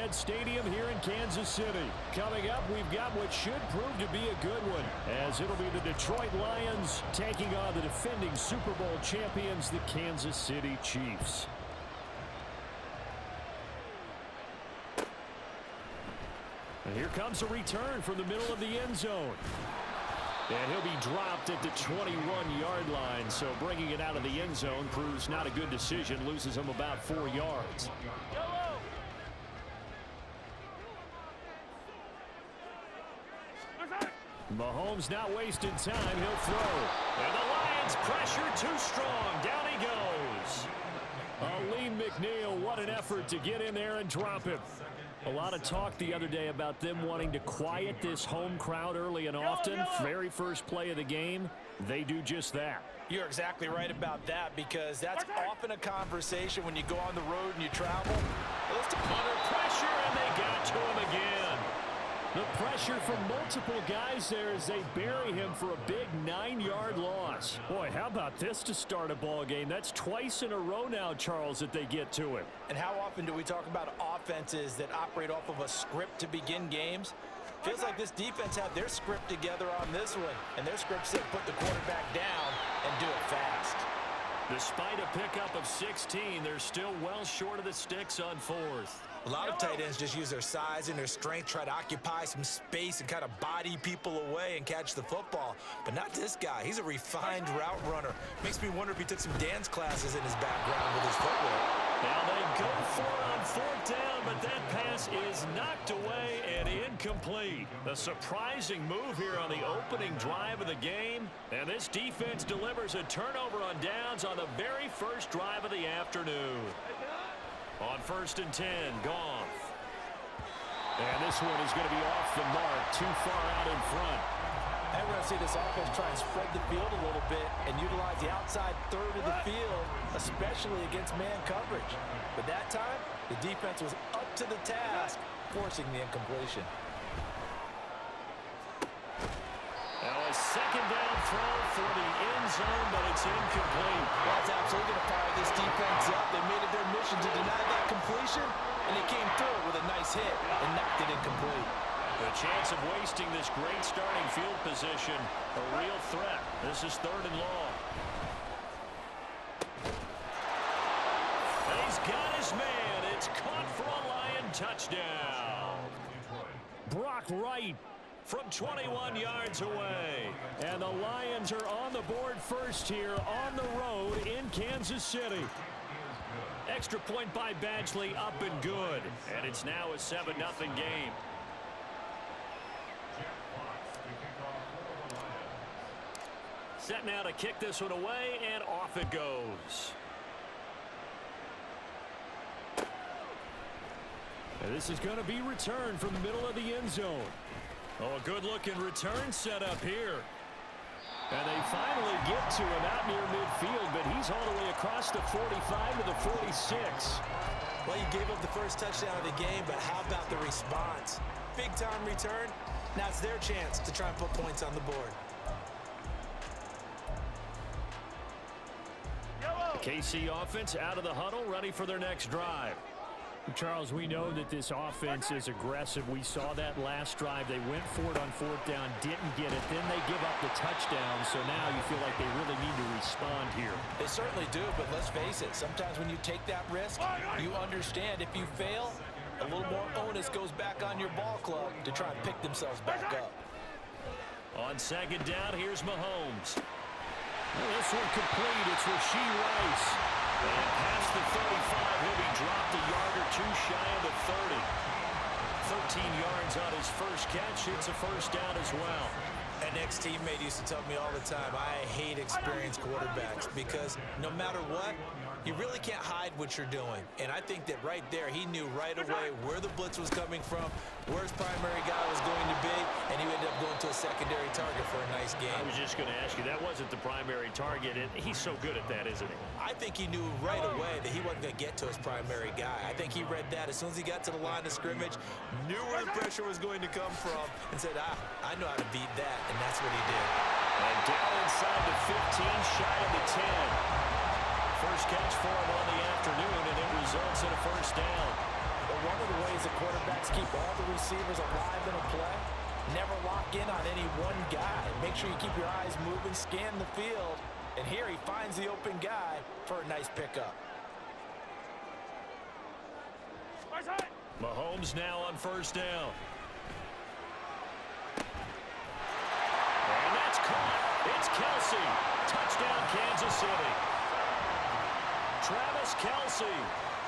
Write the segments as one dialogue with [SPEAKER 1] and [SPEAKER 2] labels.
[SPEAKER 1] Arrowhead Stadium here in Kansas City. Coming up, we've got what should prove to be a good one, as it'll be the Detroit Lions taking on the defending Super Bowl champions, the Kansas City Chiefs. And here comes a return from the middle of the end zone. And he'll be dropped at the 21-yard line, so bringing it out of the end zone proves not a good decision, loses him about 4 yards. Mahomes not wasting time, he'll throw. And the Lions pressure too strong, down he goes. Aleem McNeil, what an effort to get in there and drop him. A lot of talk the other day about them wanting to quiet this home crowd early and often. Very first play of the game, they do just that.
[SPEAKER 2] You're exactly right about that, because that's often a conversation when you go on the road and you travel.
[SPEAKER 1] Under pressure, and they got to him again. The pressure from multiple guys there as they bury him for a big 9-yard loss. Boy, how about this to start a ball game? That's twice in a row now, Charles, that they get to him.
[SPEAKER 2] And how often do we talk about offenses that operate off of a script to begin games? Feels like this defense had their script together on this one, and their script said put the quarterback down and do it fast.
[SPEAKER 1] Despite a pickup of 16, they're still well short of the sticks on 4th.
[SPEAKER 2] A lot of tight ends just use their size and their strength, try to occupy some space and kind of body people away and catch the football. But not this guy. He's a refined route runner. Makes me wonder if he took some dance classes in his background with his footwork.
[SPEAKER 1] Now they go for it on 4th down, but that pass is knocked away and incomplete. A surprising move here on the opening drive of the game. And this defense delivers a turnover on downs on the very first drive of the afternoon. On 1st and 10, Goff. And this one is going to be off the mark, too far out in front.
[SPEAKER 2] And we're going to see this offense try and spread the field a little bit and utilize the outside third of the field, especially against man coverage. But that time, the defense was up to the task, forcing the incompletion.
[SPEAKER 1] Now a 2nd down throw for the end zone, but it's incomplete.
[SPEAKER 2] That's absolutely going to fire this defense up. They made it their mission to deny that completion, and they came through with a nice hit and knocked it incomplete.
[SPEAKER 1] The chance of wasting this great starting field position, a real threat. This is 3rd and long. And he's got his man. It's caught for a Lion touchdown. Brock Wright from 21 yards away. And the Lions are on the board first here on the road in Kansas City. Extra point by Badgley, up and good. And it's now a 7-0 game. Set now to kick this one away, and off it goes. And this is going to be returned from the middle of the end zone. Oh, a good-looking return set up here. And they finally get to him out near midfield, but he's all the way across the 45 to the 46.
[SPEAKER 2] Well, you gave up the first touchdown of the game, but how about the response? Big-time return. Now it's their chance to try and put points on the board.
[SPEAKER 1] KC offense out of the huddle, ready for their next drive. Charles, we know that this offense is aggressive. We saw that last drive. They went for it on 4th down, didn't get it. Then they give up the touchdown, so now you feel like they really need to respond here.
[SPEAKER 2] They certainly do, but let's face it. Sometimes when you take that risk, you understand if you fail, a little more onus goes back on your ball club to try and pick themselves back up.
[SPEAKER 1] On 2nd down, here's Mahomes. Well, this one complete. It's Rashee Rice. And past the 35, he'll be dropped a yard or two shy of the 30. 13 yards on his first catch. It's a 1st down as well.
[SPEAKER 2] An ex-teammate used to tell me all the time, I hate experienced quarterbacks because no matter what, you really can't hide what you're doing. And I think that right there, he knew right away where the blitz was coming from, where his primary guy was going to be, and he ended up going to a secondary target for a nice game.
[SPEAKER 1] I was just going to ask you, that wasn't the primary target, and he's so good at that, isn't he?
[SPEAKER 2] I think he knew right away that he wasn't going to get to his primary guy. I think he read that as soon as he got to the line of scrimmage, knew where the pressure was going to come from, and said, I know how to beat that, and that's what he did.
[SPEAKER 1] And down inside the 15, shy of the 10. First catch for him on the afternoon, and it results in a 1st down.
[SPEAKER 2] Well, one of the ways that quarterbacks keep all the receivers alive in a play. Never lock in on any one guy. Make sure you keep your eyes moving, scan the field. And here he finds the open guy for a nice pickup.
[SPEAKER 1] Mahomes now on first down. And that's caught. It's Kelsey. Touchdown, Kansas City. Travis Kelsey.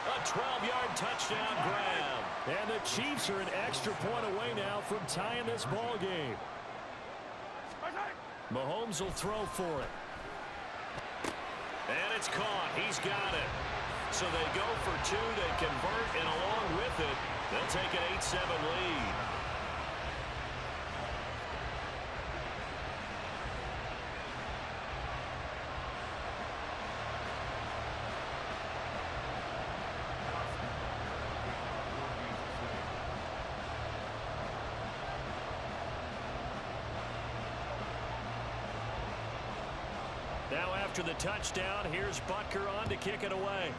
[SPEAKER 1] A 12-yard touchdown grab. And the Chiefs are an extra point away now from tying this ball game. Mahomes will throw for it. And it's caught. He's got it. So they go for two. They convert, and along with it, they'll take an 8-7 lead. Now after the touchdown, here's Butker on to kick it away.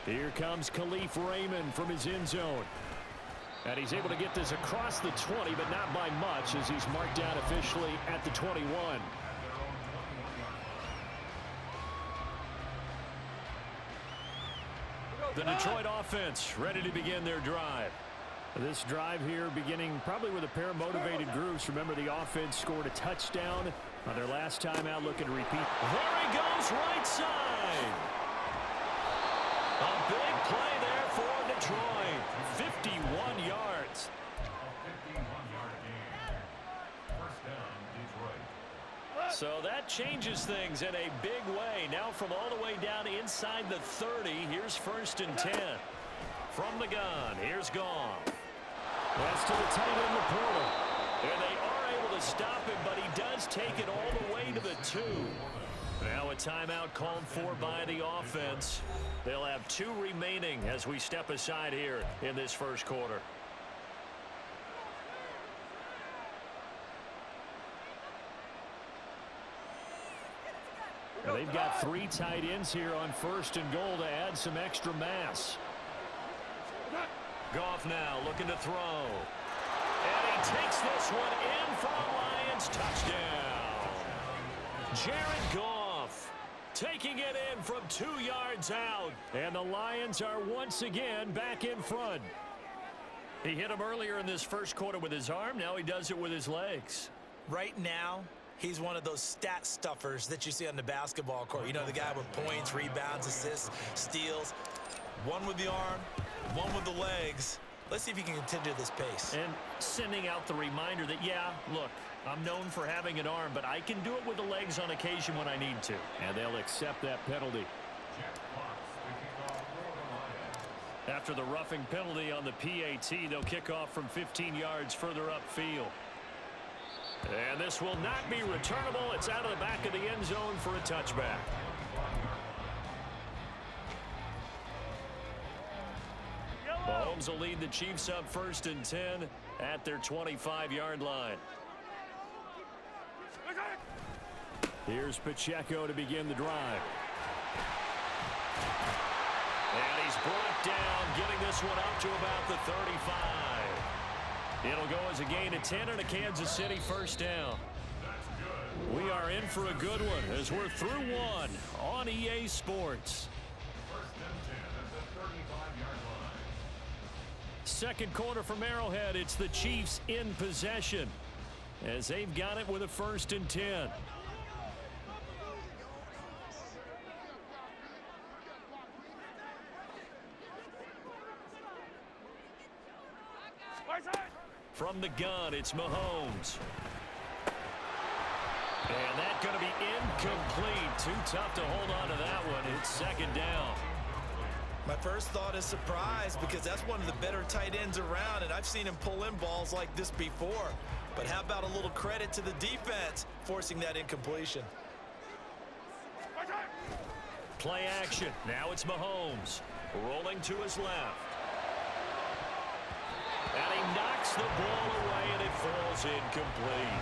[SPEAKER 1] Here comes Khalif Raymond from his end zone. And he's able to get this across the 20, but not by much as he's marked out officially at the 21. The Detroit offense ready to begin their drive. This drive here beginning probably with a pair of motivated groups. Remember, the offense scored a touchdown on their last time out, looking to repeat. There he goes, right side. A big play there for Detroit. 51 yards. So that changes things in a big way. Now from all the way down inside the 30, here's first and 10. From the gun, here's Goff. That's to the tight end, the portal. And they are able to stop him, but he does take it all the way to the 2. Now a timeout called for by the offense. They'll have 2 remaining as we step aside here in this first quarter. Now they've got 3 tight ends here on first and goal to add some extra mass. Goff now looking to throw. And he takes this one in for a Lions touchdown. Jared Goff taking it in from 2 yards out. And the Lions are once again back in front. He hit him earlier in this first quarter with his arm. Now he does it with his legs.
[SPEAKER 2] Right now, he's one of those stat stuffers that you see on the basketball court. You know, the guy with points, rebounds, assists, steals. One with the arm, one with the legs. Let's see if he can continue this pace.
[SPEAKER 1] And sending out the reminder that, yeah, look, I'm known for having an arm, but I can do it with the legs on occasion when I need to. And they'll accept that penalty. After the roughing penalty on the PAT, they'll kick off from 15 yards further upfield. And this will not be returnable. It's out of the back of the end zone for a touchback. Mahomes will lead the Chiefs up first and 10 at their 25-yard line. Here's Pacheco to begin the drive. And he's brought down, getting this one up to about the 35. It'll go as a gain of 10 and a Kansas City first down. We are in for a good one as we're through one on EA Sports. Second quarter from Arrowhead. It's the Chiefs in possession as they've got it with a first and 10. From the gun, it's Mahomes. And that's going to be incomplete. Too tough to hold on to that one. It's second down.
[SPEAKER 2] My first thought is surprise because that's one of the better tight ends around, and I've seen him pull in balls like this before. But how about a little credit to the defense forcing that incompletion?
[SPEAKER 1] Play action. Now it's Mahomes rolling to his left. And he knocks the ball away, and it falls incomplete.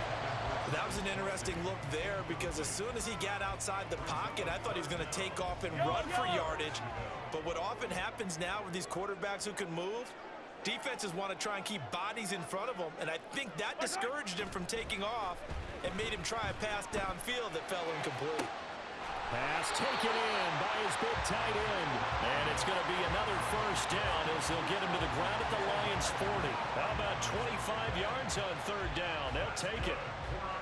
[SPEAKER 2] That was an interesting look there because as soon as he got outside the pocket, I thought he was going to take off and run for yardage. But what often happens now with these quarterbacks who can move, defenses want to try and keep bodies in front of them, and I think that discouraged him from taking off and made him try a pass downfield that fell incomplete.
[SPEAKER 1] Pass taken in by his big tight end. And it's going to be another first down as they'll get him to the ground at the Lions' 40. How about 25 yards on third down? They'll take it.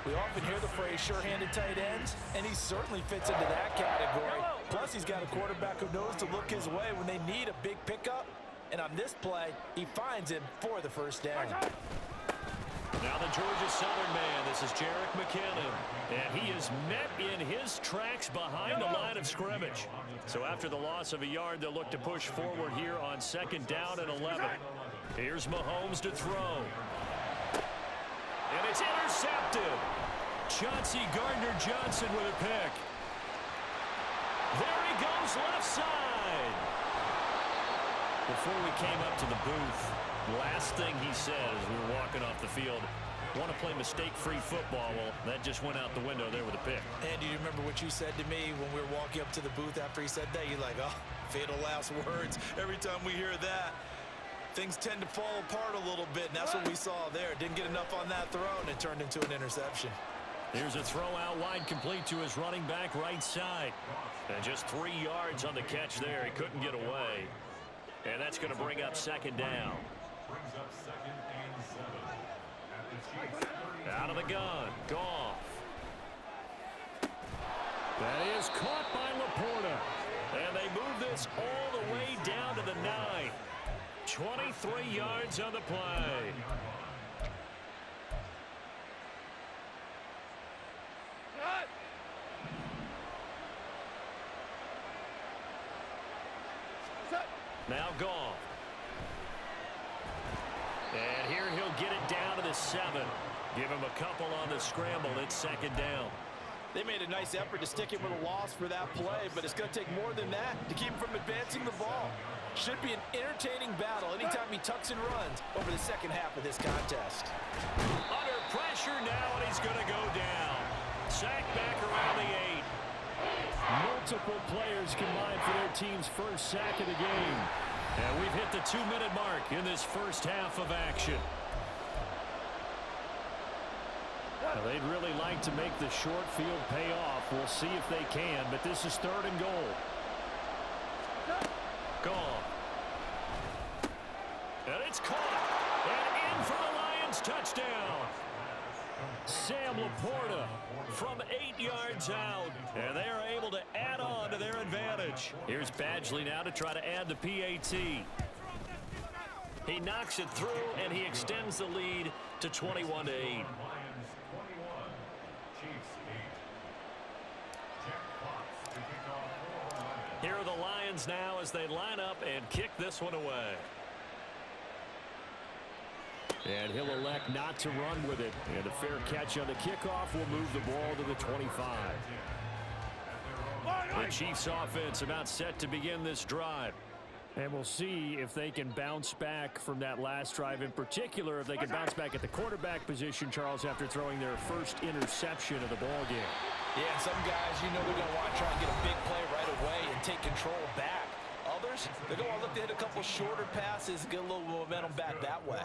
[SPEAKER 2] We often hear the phrase sure-handed tight ends, and he certainly fits into that category. Plus, he's got a quarterback who knows to look his way when they need a big pickup. And on this play, he finds him for the first down.
[SPEAKER 1] Now the Georgia Southern man, this is Jerick McKinnon. And he is met in his tracks behind the line of scrimmage. So after the loss of a yard, they'll look to push forward here on second down and 11. Here's Mahomes to throw. And it's intercepted. Chauncey Gardner-Johnson with a pick. There he goes left side. Before we came up to the booth, last thing he said as we were walking off the field, want to play mistake-free football. Well, that just went out the window there with a pick.
[SPEAKER 2] And do you remember what you said to me when we were walking up to the booth after he said that? You're like, oh, fatal last words. Every time we hear that, things tend to fall apart a little bit, and that's what we saw there. Didn't get enough on that throw, and it turned into an interception.
[SPEAKER 1] Here's a throw out wide, complete to his running back right side. And just 3 yards on the catch there. He couldn't get away. And that's going to bring up second down. Out of the gun, Goff. That is caught by Laporta. And they move this all the way down to the 9. 23 yards on the play. Now Goff. And here he'll get it down to the 7. Give him a couple on the scramble. It's second down.
[SPEAKER 2] They made a nice effort to stick him with a loss for that play, but it's going to take more than that to keep him from advancing the ball. Should be an entertaining battle anytime he tucks and runs over the second half of this contest.
[SPEAKER 1] Under pressure now, and he's going to go down. Sack back around the 8. Multiple players combined for their team's first sack of the game. And we've hit the 2-minute mark in this first half of action. Well, they'd really like to make the short field pay off. We'll see if they can, but this is third and goal. Gone. And it's caught. And in for the Lions touchdown. Sam Laporta from 8 yards out. And they are able to add on to their advantage. Here's Badgley now to try to add the PAT. He knocks it through, and he extends the lead to 21-8. Here are the Lions now as they line up and kick this one away. And he'll elect not to run with it. And a fair catch on the kickoff will move the ball to the 25. The Chiefs offense about set to begin this drive. And we'll see if they can bounce back from that last drive. In particular, if they can bounce back at the quarterback position, Charles, after throwing their first interception of the ball game.
[SPEAKER 2] Yeah, some guys, you know they're going to want to try and get a big play right away and take control back. Others, they're going to look to hit a couple shorter passes and get a little momentum back that way.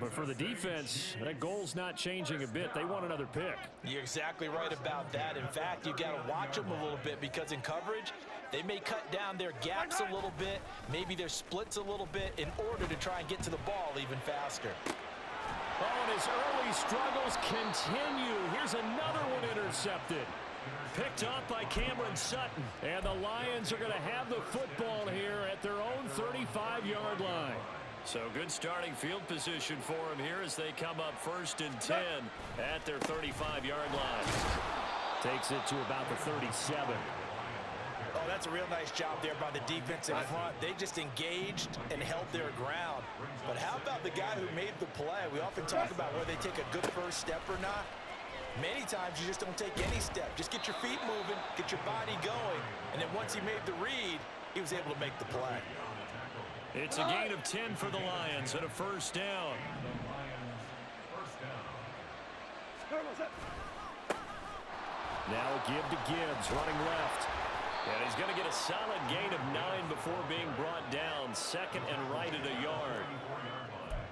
[SPEAKER 1] But for the defense, that goal's not changing a bit. They want another pick.
[SPEAKER 2] You're exactly right about that. In fact, you've got to watch them a little bit because in coverage, they may cut down their gaps a little bit, maybe their splits a little bit in order to try and get to the ball even faster.
[SPEAKER 1] Oh, and his early struggles continue. Here's another one intercepted. Picked off by Cameron Sutton. And the Lions are going to have the football here at their own 35-yard line. So good starting field position for him here as they come up first and 10 at their 35-yard line. Takes it to about the 37.
[SPEAKER 2] Oh, that's a real nice job there by the defense in front. They just engaged and held their ground. But how about the guy who made the play? We often talk about whether they take a good first step or not. Many times you just don't take any step. Just get your feet moving, get your body going, and then once he made the read, he was able to make the play.
[SPEAKER 1] It's a gain of 10 for the Lions and a first down. Now a give to Gibbs, running left. And he's going to get a solid gain of 9 before being brought down. Second and right at a yard.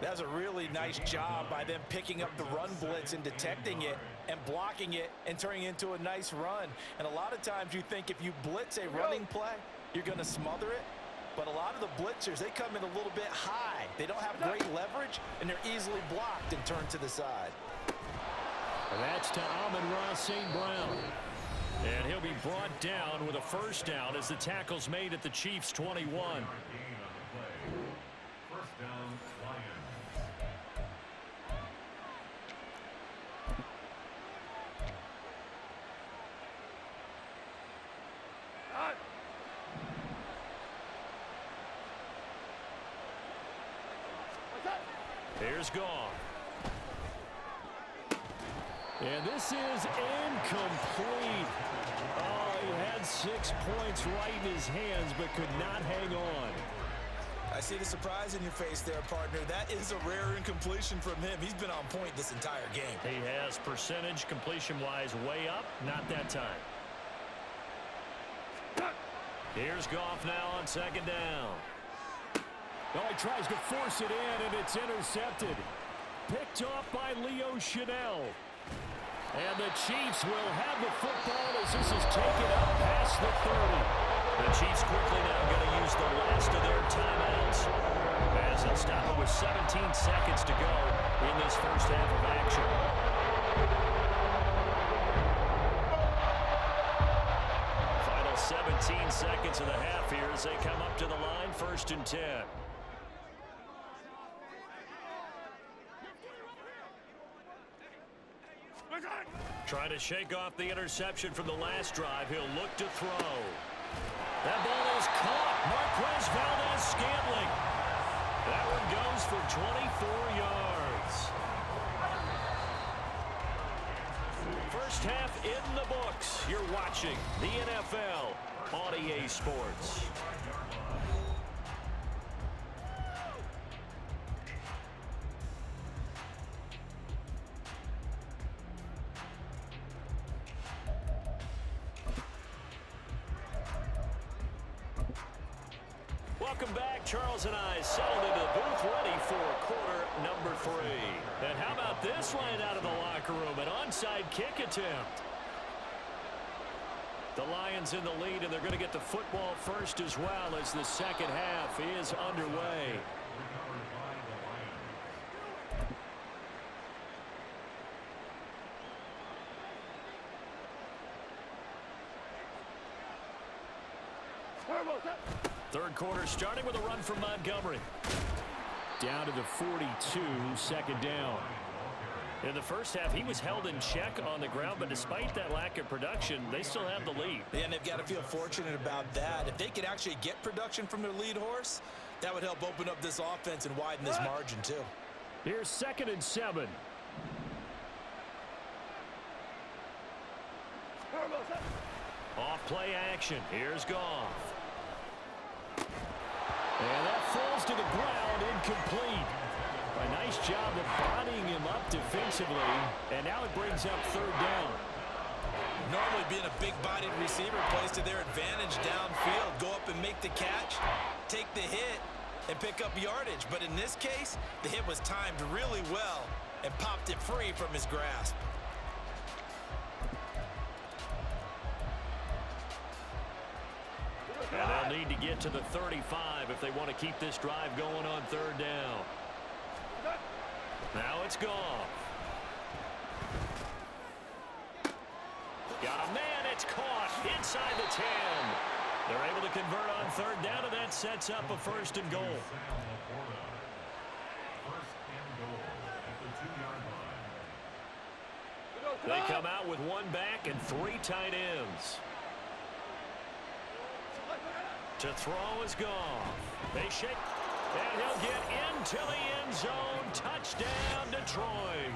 [SPEAKER 2] That's a really nice job by them picking up the run blitz and detecting it and blocking it and turning it into a nice run. And a lot of times you think if you blitz a running play, you're going to smother it. But a lot of the blitzers, they come in a little bit high. They don't have great leverage, and they're easily blocked and turned to the side.
[SPEAKER 1] And that's to Amon-Ra St. Brown. And he'll be brought down with a first down as the tackle's made at the Chiefs' 21. Here's Goff. And this is incomplete. Oh, he had 6 points right in his hands, but could not hang on.
[SPEAKER 2] I see the surprise in your face there, partner. That is a rare incompletion from him. He's been on point this entire game.
[SPEAKER 1] He has percentage completion-wise way up. Not that time. Here's Goff now on second down. Oh, he tries to force it in, and it's intercepted. Picked off by Leo Chanel. And the Chiefs will have the football as this is taken up past the 30. The Chiefs quickly now going to use the last of their timeouts as they'll stop it with 17 seconds to go in this first half of action. Final 17 seconds of the half here as they come up to the line, 1st and 10. Trying to shake off the interception from the last drive. He'll look to throw. That ball is caught. Marquez Valdez-Scantling. That one goes for 24 yards. First half in the books. You're watching the NFL on EA Sports. Welcome back. Charles and I settled into the booth ready for quarter number 3. And how about this right out of the locker room? An onside kick attempt. The Lions in the lead, and they're going to get the football first as well as the second half is underway. Third quarter starting with a run from Montgomery. Down to the 42, second down. In the first half, he was held in check on the ground, but despite that lack of production, they still have the lead.
[SPEAKER 2] And they've got to feel fortunate about that. If they could actually get production from their lead horse, that would help open up this offense and widen this margin too.
[SPEAKER 1] Here's 2nd and 7. Off play action. Here's Goff. And that falls to the ground, incomplete. A nice job of bodying him up defensively, and now it brings up 3rd down.
[SPEAKER 2] Normally being a big-bodied receiver plays to their advantage downfield. Go up and make the catch, take the hit, and pick up yardage. But in this case, the hit was timed really well and popped it free from his grasp.
[SPEAKER 1] And they'll need to get to the 35 if they want to keep this drive going on 3rd down. Now it's Goff. Got a man, it's caught inside the 10. They're able to convert on 3rd down, and that sets up a 1st and goal. They come out with 1 back and 3 tight ends. To throw is Goff. They shake, and he'll get into the end zone. Touchdown, Detroit.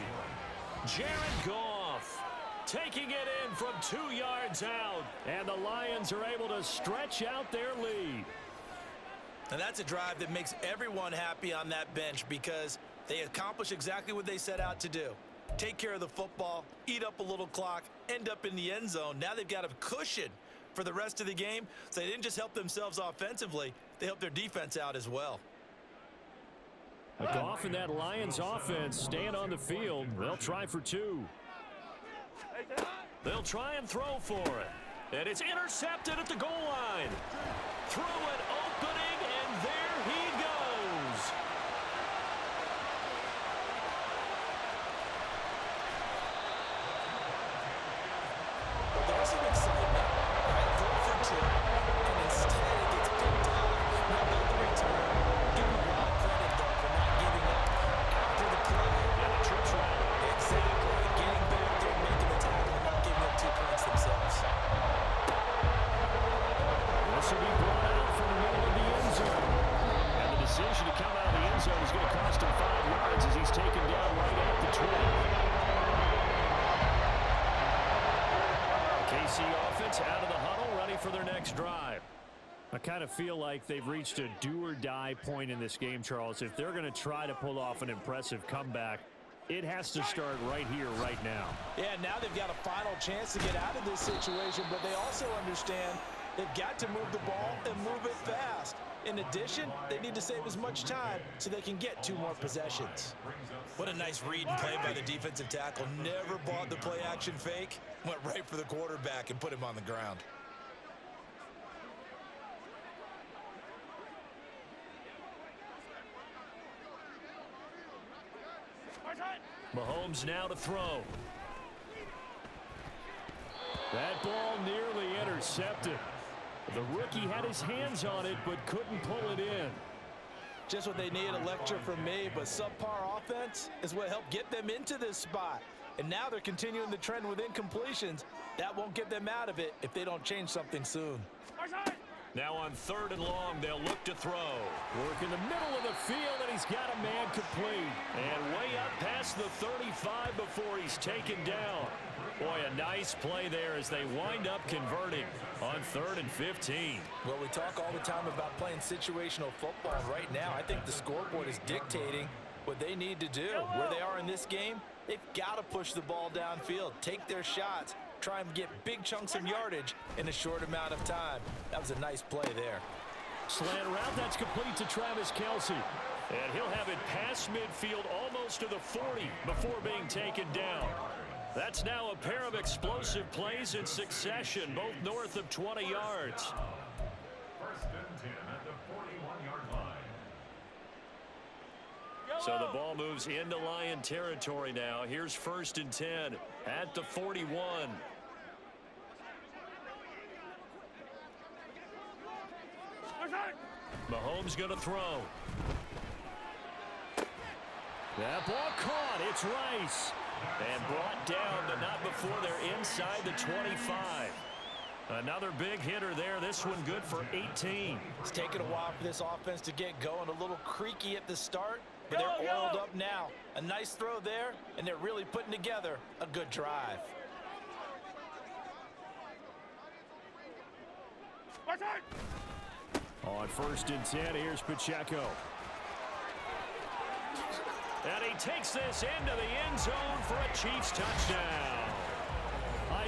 [SPEAKER 1] Jared Goff taking it in from 2 yards out. And the Lions are able to stretch out their lead.
[SPEAKER 2] And that's a drive that makes everyone happy on that bench because they accomplish exactly what they set out to do. take care of the football, eat up a little clock, end up in the end zone. Now they've got a cushion for the rest of the game, so they didn't just help themselves offensively, they helped their defense out as well.
[SPEAKER 1] Goff and that Lions offense staying on the field. They'll try for two. They'll try and throw for it. And it's intercepted at the goal line. Through an opening, and there he goes.
[SPEAKER 2] Well, there's some excitement. Right, go for two, and instead it gets picked off. How about the return? Give him a lot of credit, though, for not giving up after the play.
[SPEAKER 1] And a trips right.
[SPEAKER 2] Exactly. Getting back there, making the tackle, and not giving up 2 points themselves.
[SPEAKER 1] This will be brought out from the middle of the end zone. And the decision to come out of the end zone is going to cost him 5 yards as he's taken down right at the 20. KC offense out of the huddle, ready for their next drive. I kind of feel like they've reached a do-or-die point in this game, Charles. If they're going to try to pull off an impressive comeback, it has to start right here, right now.
[SPEAKER 2] Yeah, now they've got a final chance to get out of this situation, but they also understand they've got to move the ball and move it fast. In addition, they need to save as much time so they can get 2 more possessions. What a nice read and play by the defensive tackle. Never bought the play-action fake. Went right for the quarterback and put him on the ground.
[SPEAKER 1] Mahomes now to throw. That ball nearly intercepted. The rookie had his hands on it but couldn't pull it in.
[SPEAKER 2] Just what they need, a lecture from me, but subpar offense is what helped get them into this spot. And now they're continuing the trend with incompletions. That won't get them out of it if they don't change something soon.
[SPEAKER 1] Now on 3rd and long, they'll look to throw. Work in the middle of the field, and he's got a man complete. And way up past the 35 before he's taken down. Boy, a nice play there as they wind up converting on 3rd and 15.
[SPEAKER 2] Well, we talk all the time about playing situational football. Right now, I think the scoreboard is dictating what they need to do. Where they are in this game, they've got to push the ball downfield, take their shots, try and get big chunks of yardage in a short amount of time. That was a nice play there.
[SPEAKER 1] Slant route, that's complete to Travis Kelce. And he'll have it past midfield almost to the 40 before being taken down. That's now a pair of explosive plays in succession, both north of 20 yards.
[SPEAKER 3] 1st and 10 at the 41-yard line.
[SPEAKER 1] So the ball moves into Lion territory now. Here's 1st and 10 at the 41. Mahomes going to throw. That ball caught. It's Rice. And brought down, but not before they're inside the 25. Another big hitter there. This one good for 18.
[SPEAKER 2] It's taken a while for this offense to get going. A little creaky at the start, but they're oiled up now. A nice throw there, and they're really putting together a good drive.
[SPEAKER 1] On 1st and 10, here's Pacheco. And he takes this into the end zone for a Chiefs touchdown.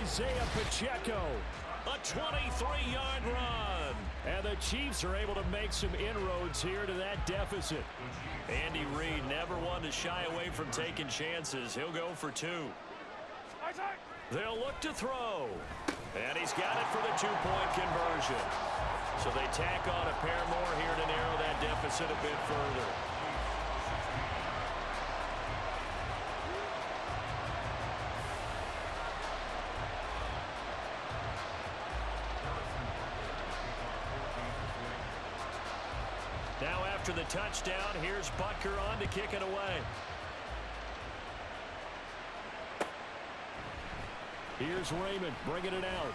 [SPEAKER 1] Isaiah Pacheco, a 23-yard run. And the Chiefs are able to make some inroads here to that deficit. Andy Reid never one to shy away from taking chances. He'll go for 2. They'll look to throw. And he's got it for the 2-point conversion. So they tack on a pair more here to narrow that deficit a bit further. Now after the touchdown, here's Butker on to kick it away. Here's Raymond bringing it out.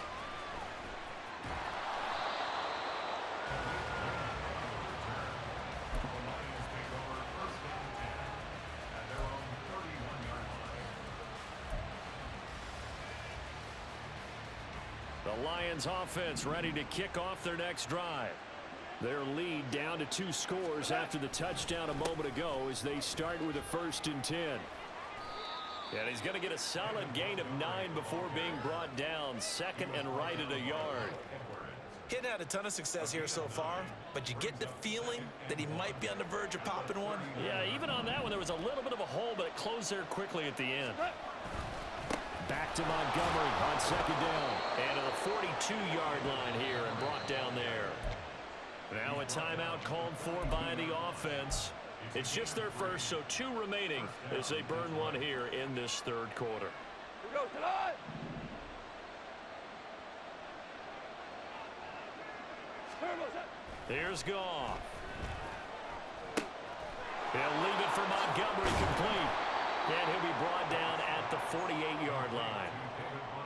[SPEAKER 1] The Lions offense ready to kick off their next drive. Their lead down to 2 scores after the touchdown a moment ago as they start with a 1st and 10. And he's going to get a solid gain of 9 before being brought down. Second and right at a yard.
[SPEAKER 2] He hadn't had a ton of success here so far, but you get the feeling that he might be on the verge of popping one.
[SPEAKER 1] Yeah, even on that one, there was a little bit of a hole, but it closed there quickly at the end. Back to Montgomery on second down. And to the 42-yard line here and brought down there. Now a timeout called for by the offense. It's just their first, so 2 remaining as they burn one here in this third quarter.
[SPEAKER 4] Here goes tonight.
[SPEAKER 1] Here's Goff. He'll leave it for Montgomery complete. And he'll be brought down at the 48-yard line.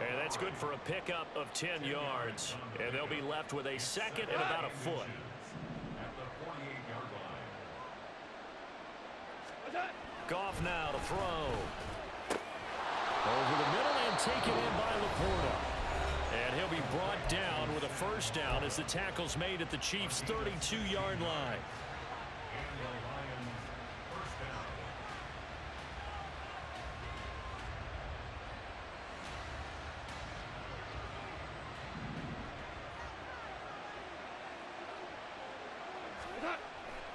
[SPEAKER 1] And that's good for a pickup of 10 yards. And they'll be left with a second and about a foot. Goff now to throw. Over the middle and taken in by Laporta. And he'll be brought down with a first down as the tackle's made at the Chiefs' 32-yard line.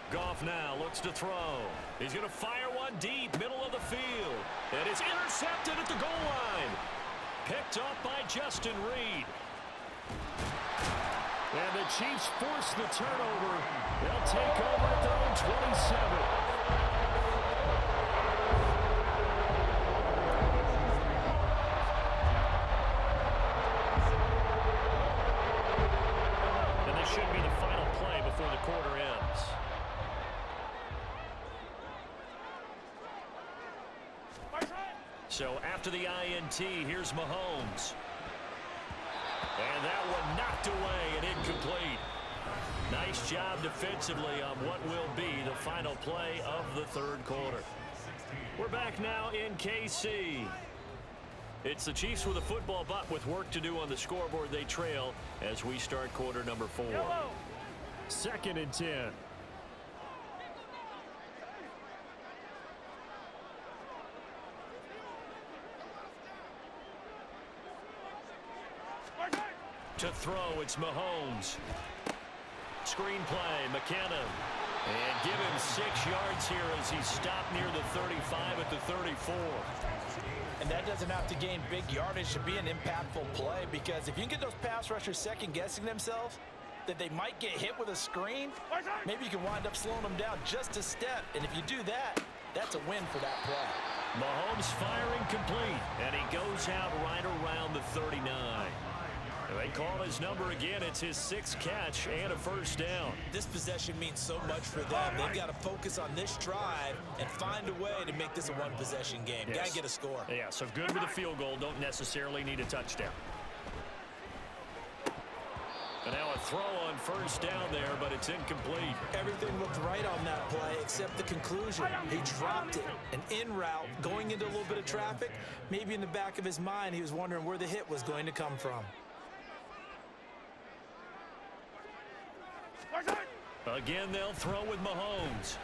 [SPEAKER 1] Goff now looks to throw. He's going to fire one deep, middle of the field. And it's intercepted at the goal line. Picked up by Justin Reed. And the Chiefs force the turnover. They'll take over at their own 27. And this should be the final play before the quarter ends. So after the INT, here's Mahomes. And that one knocked away and incomplete. Nice job defensively on what will be the final play of the third quarter. We're back now in KC. It's the Chiefs with a football, but with work to do on the scoreboard, they trail as we start quarter number 4. Second and 10. To throw, it's Mahomes. Screen play, McKinnon. And give him 6 yards here as he's stopped near the 35 at the 34.
[SPEAKER 2] And that doesn't have to gain big yardage to be an impactful play, because if you can get those pass rushers second-guessing themselves that they might get hit with a screen, maybe you can wind up slowing them down just a step. And if you do that, that's a win for that play.
[SPEAKER 1] Mahomes firing complete, and he goes out right around the 39. They call his number again. It's his 6th catch and a first down.
[SPEAKER 2] This possession means so much for them. They've got to focus on this drive and find a way to make this a one-possession game.
[SPEAKER 1] Yes.
[SPEAKER 2] Got to get a score.
[SPEAKER 1] Yeah, so good with a field goal. Don't necessarily need a touchdown. And now a throw on first down there, but it's incomplete.
[SPEAKER 2] Everything looked right on that play except the conclusion. He dropped it. An in route, going into a little bit of traffic. Maybe in the back of his mind, he was wondering where the hit was going to come from.
[SPEAKER 1] Again, they'll throw with Mahomes.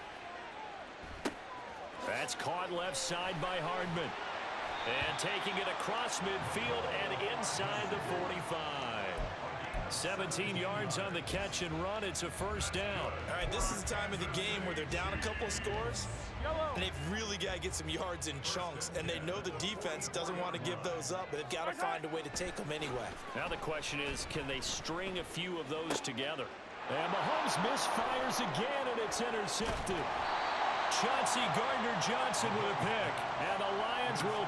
[SPEAKER 1] That's caught left side by Hardman. And taking it across midfield and inside the 45. 17 yards on the catch and run. It's a first down.
[SPEAKER 2] All right, this is the time of the game where they're down a couple of scores, and they've really got to get some yards in chunks, and they know the defense doesn't want to give those up, but they've got to find a way to take them anyway.
[SPEAKER 1] Now the question is, can they string a few of those together? And Mahomes misfires again, and it's intercepted. Chauncey Gardner-Johnson with a pick, and the Lions will...